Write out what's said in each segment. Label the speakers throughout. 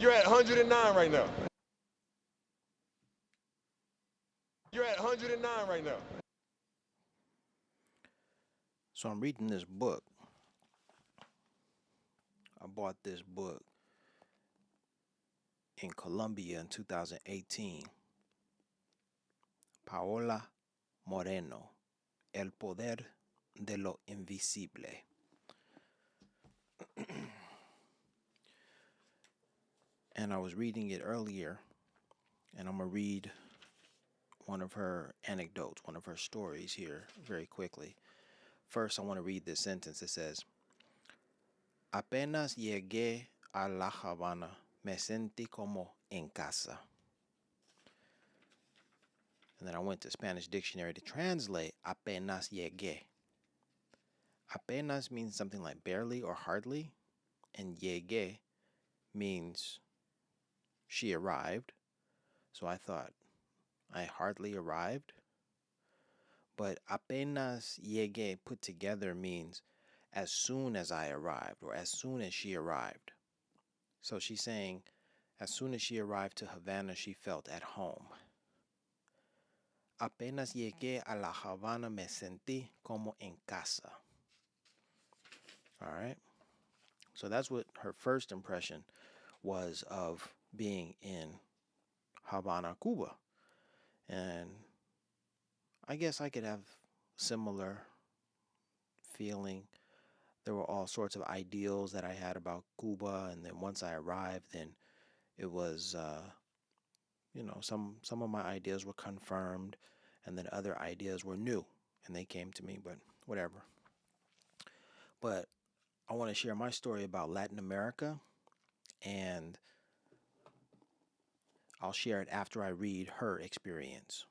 Speaker 1: You're at 109 right now. You're at 109 right now.
Speaker 2: So I'm reading this book. I bought this book in Colombia in 2018. Paola Moreno, El Poder de lo Invisible. And I was reading it earlier, and I'm going to read one of her anecdotes, one of her stories here very quickly. First, I want to read this sentence. It says, Apenas llegué a La Habana, me sentí como en casa. And then I went to Spanish dictionary to translate apenas llegué. Apenas means something like barely or hardly, and llegué means she arrived. So I thought, I hardly arrived. But apenas llegué put together means as soon as I arrived or as soon as she arrived. So she's saying as soon as she arrived to Havana, she felt at home. Apenas llegué a La Habana, me sentí como en casa. All right. So that's what her first impression was of being in Havana, Cuba. And I guess I could have similar feeling. There were all sorts of ideals that I had about Cuba, and then once I arrived, then it was, some of my ideas were confirmed, and then other ideas were new, and they came to me. But whatever. But I want to share my story about Latin America, and I'll share it after I read her experience,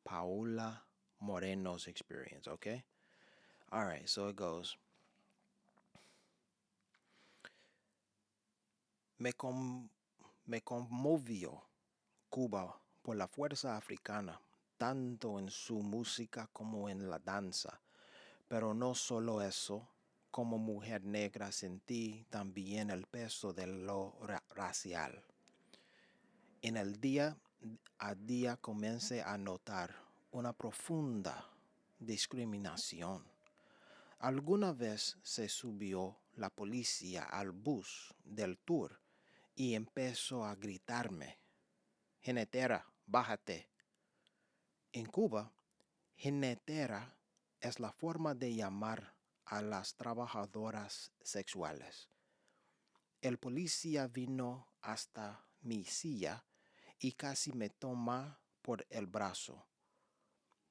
Speaker 2: Paula Moreno's experience. Okay. All right. So it goes. Me, com- Me conmovió Cuba por la fuerza africana, tanto en su música como en la danza. Pero no solo eso, como mujer negra sentí también el peso de lo racial. En el día a día comencé a notar una profunda discriminación. Alguna vez se subió la policía al bus del tour y empezó a gritarme, jinetera, bájate. En Cuba, jinetera es la forma de llamar a las trabajadoras sexuales. El policía vino hasta mi silla y casi me toma por el brazo,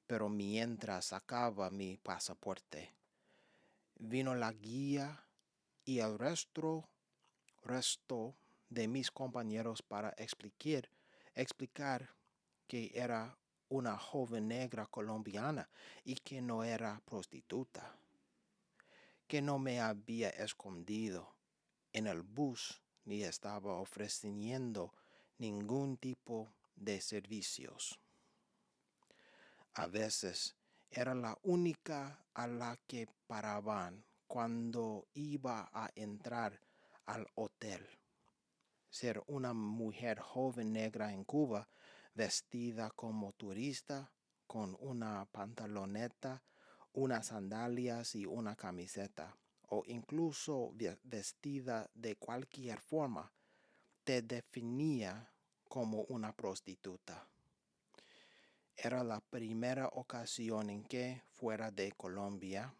Speaker 2: pero mientras sacaba mi pasaporte, vino la guía y el resto de mis compañeros para explicar que era una joven negra colombiana y que no era prostituta, que no me había escondido en el bus ni estaba ofreciendo ningún tipo de servicios. A veces era la única a la que paraban cuando iba a entrar al hotel. Ser una mujer joven negra en Cuba, vestida como turista, con una pantaloneta, unas sandalias y una camiseta, o incluso vestida de cualquier forma, te definía como una prostituta. Era la primera ocasión en que, fuera de Colombia,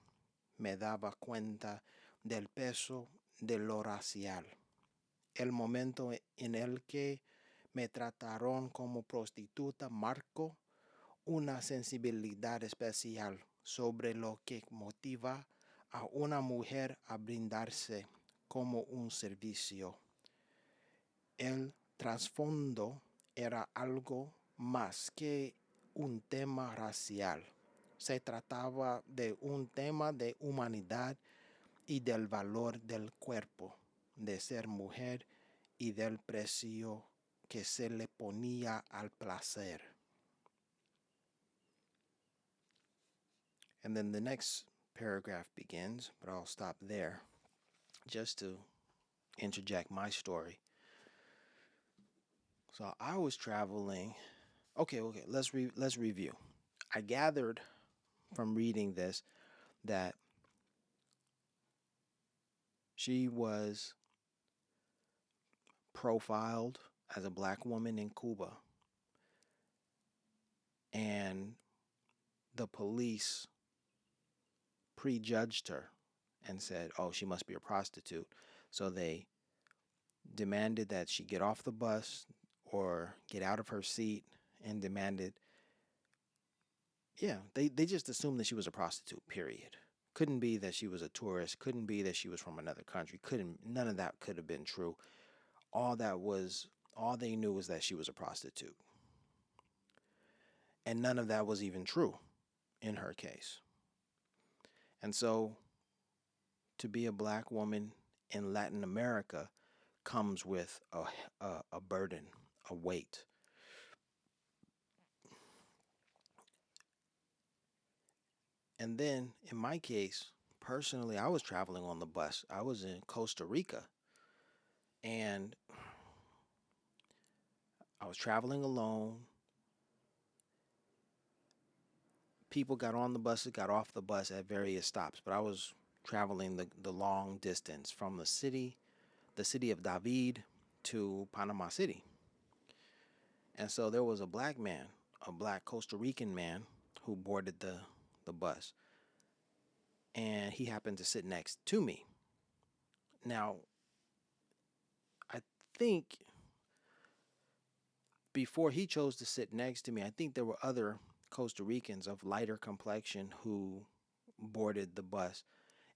Speaker 2: me daba cuenta del peso de lo racial. El momento en el que me trataron como prostituta marcó una sensibilidad especial sobre lo que motiva a una mujer a brindarse como un servicio. El trasfondo era algo más que un tema racial. Se trataba de un tema de humanidad y del valor del cuerpo, de ser mujer y del precio que se le ponía al placer. And then the next paragraph begins, but I'll stop there just to interject my story. So I was traveling. Okay. Let's review. I gathered from reading this that she was profiled as a black woman in Cuba, and the police prejudged her and said, "Oh, she must be a prostitute." So they demanded that she get off the bus or get out of her seat, and demanded, yeah, they just assumed that she was a prostitute, period. Couldn't be that she was a tourist, couldn't be that she was from another country, couldn't, none of that could have been true. All that was, all they knew was that she was a prostitute. And none of that was even true in her case. And so to be a black woman in Latin America comes with a burden, a weight. And then in my case, personally, I was traveling on the bus. I was in Costa Rica, and I was traveling alone. People got on the buses, got off the bus at various stops, but I was traveling the long distance from the city of David to Panama City. And so there was a black man, a black Costa Rican man, who boarded the bus, and he happened to sit next to me. Now, I think before he chose to sit next to me, I think there were other Costa Ricans of lighter complexion who boarded the bus,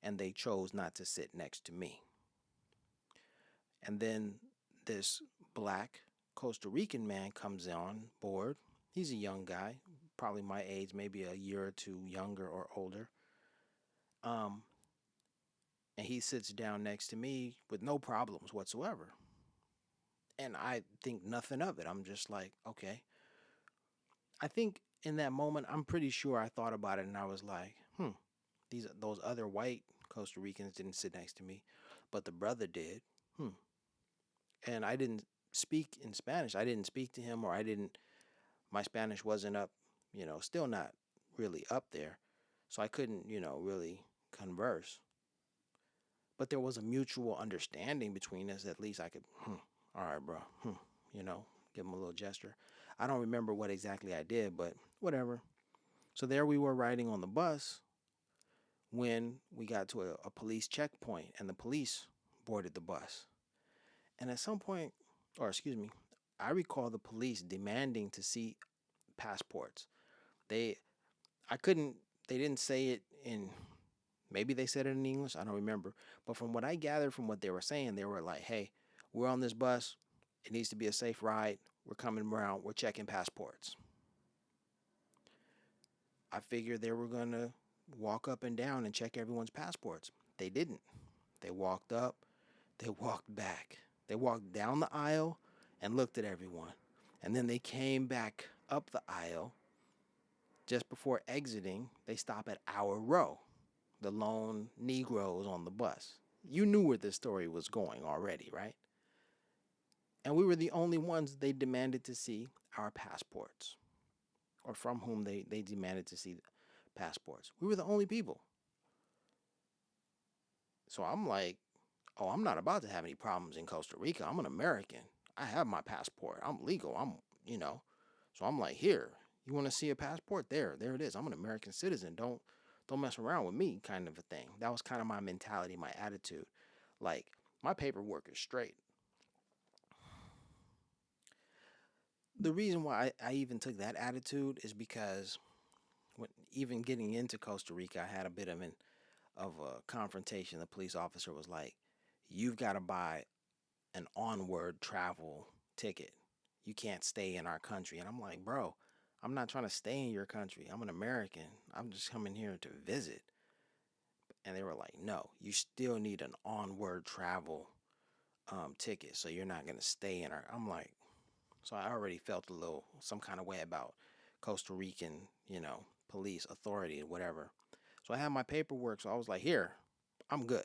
Speaker 2: and they chose not to sit next to me. And then this black Costa Rican man comes on board. He's a young guy, probably my age, maybe a year or two younger or older. Um, and he sits down next to me with no problems whatsoever. And I think nothing of it. I'm just like, okay. I think in that moment, I'm pretty sure I thought about it and I was like, those other white Costa Ricans didn't sit next to me, but the brother did. Hmm. And I didn't speak in Spanish. I didn't speak to him, or I didn't, my Spanish wasn't up, still not really up there. So I couldn't, really converse. But there was a mutual understanding between us. At least I could, all right, bro, you know, give him a little gesture. I don't remember what exactly I did, but whatever. So there we were riding on the bus when we got to a police checkpoint, and the police boarded the bus. And at some point, or excuse me, I recall the police demanding to see passports. They, I couldn't, they didn't say it in, maybe they said it in English, I don't remember. But from what I gathered from what they were saying, they were like, hey, we're on this bus. It needs to be a safe ride. We're coming around. We're checking passports. I figured they were going to walk up and down and check everyone's passports. They didn't. They walked up, they walked back. They walked down the aisle and looked at everyone. And then they came back up the aisle. Just before exiting, they stop at our row, the lone Negroes on the bus. You knew where this story was going already, right? And we were the only ones they demanded to see our passports, or from whom they demanded to see passports. We were the only people. So I'm like, oh, I'm not about to have any problems in Costa Rica. I'm an American. I have my passport. I'm legal. So I'm like, here, you want to see a passport? There it is. I'm an American citizen. Don't mess around with me, kind of a thing. That was kind of my mentality, my attitude. Like, my paperwork is straight. The reason why I even took that attitude is because even getting into Costa Rica, I had a bit of a confrontation. The police officer was like, you've got to buy an onward travel ticket. You can't stay in our country. And I'm like, bro, I'm not trying to stay in your country. I'm an American. I'm just coming here to visit. And they were like, no, you still need an onward travel ticket. So you're not going to stay in our. I'm like, so I already felt a little, some kind of way about Costa Rican, police authority or whatever. So I had my paperwork. So I was like, here, I'm good.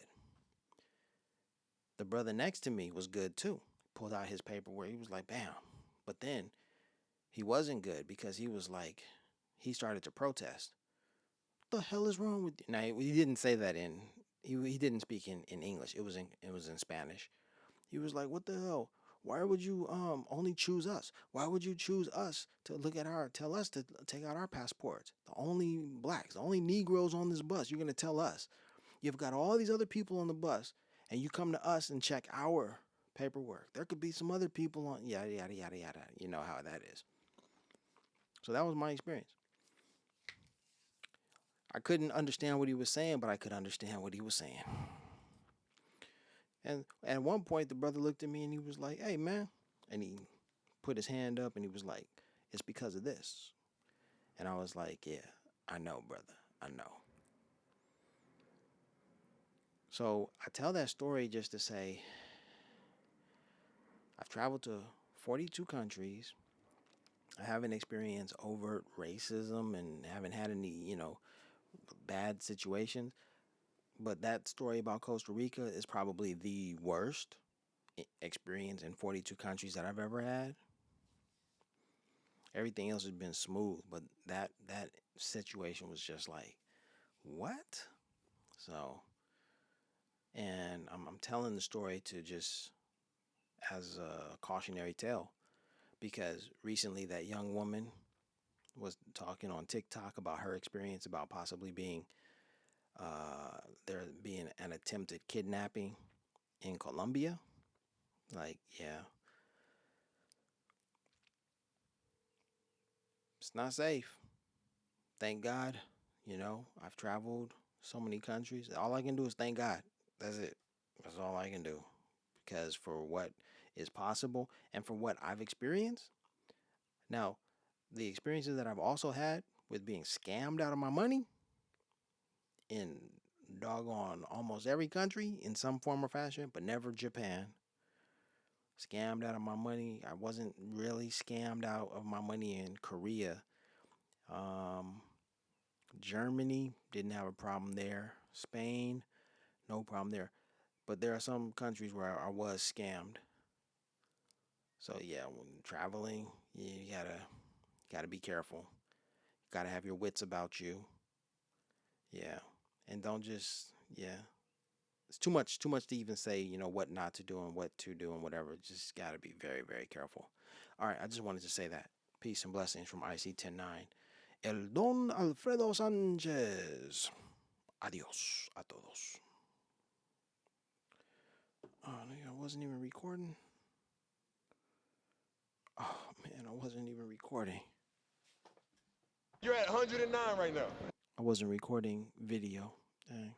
Speaker 2: The brother next to me was good too. Pulled out his paperwork. He was like, bam. But then he wasn't good because he was like, he started to protest. What the hell is wrong with you? Now he didn't say that he didn't speak in English. It was in Spanish. He was like, "What the hell? Why would you only choose us? Why would you choose us to tell us to take out our passports? The only blacks, the only Negroes on this bus. You're gonna tell us? You've got all these other people on the bus, and you come to us and check our paperwork. There could be some other people on yada yada yada yada. You know how that is." So that was my experience. I couldn't understand what he was saying, but I could understand what he was saying. And at one point, the brother looked at me and he was like, "Hey, man," and he put his hand up and he was like, "It's because of this." And I was like, "Yeah, I know, brother. I know." So I tell that story just to say I've traveled to 42 countries. I haven't experienced overt racism and haven't had any, bad situations. But that story about Costa Rica is probably the worst experience in 42 countries that I've ever had. Everything else has been smooth, but that situation was just like, what? So, and I'm telling the story to just as a cautionary tale because recently that young woman was talking on TikTok about her experience about possibly there being an attempted kidnapping in Colombia. Like, yeah, it's not safe. Thank God, I've traveled so many countries. All I can do is thank God. That's it. That's all I can do. Because for what is possible and for what I've experienced, now, the experiences that I've also had with being scammed out of my money in doggone almost every country in some form or fashion, but never Japan. Scammed out of my money. I wasn't really scammed out of my money in Korea. Um, Germany, didn't have a problem there. Spain, no problem there. But there are some countries where I was scammed. So yeah, when traveling, you gotta be careful. Gotta have your wits about you. Yeah. And don't just it's too much to even say, what not to do and what to do and whatever. Just gotta be very, very careful. All right, I just wanted to say that. Peace and blessings from IC 109. El Don Alfredo Sanchez. Adios a todos. Oh, I wasn't even recording. Oh, man, I wasn't even recording.
Speaker 1: You're at 109 right now.
Speaker 2: I wasn't recording video. Dang.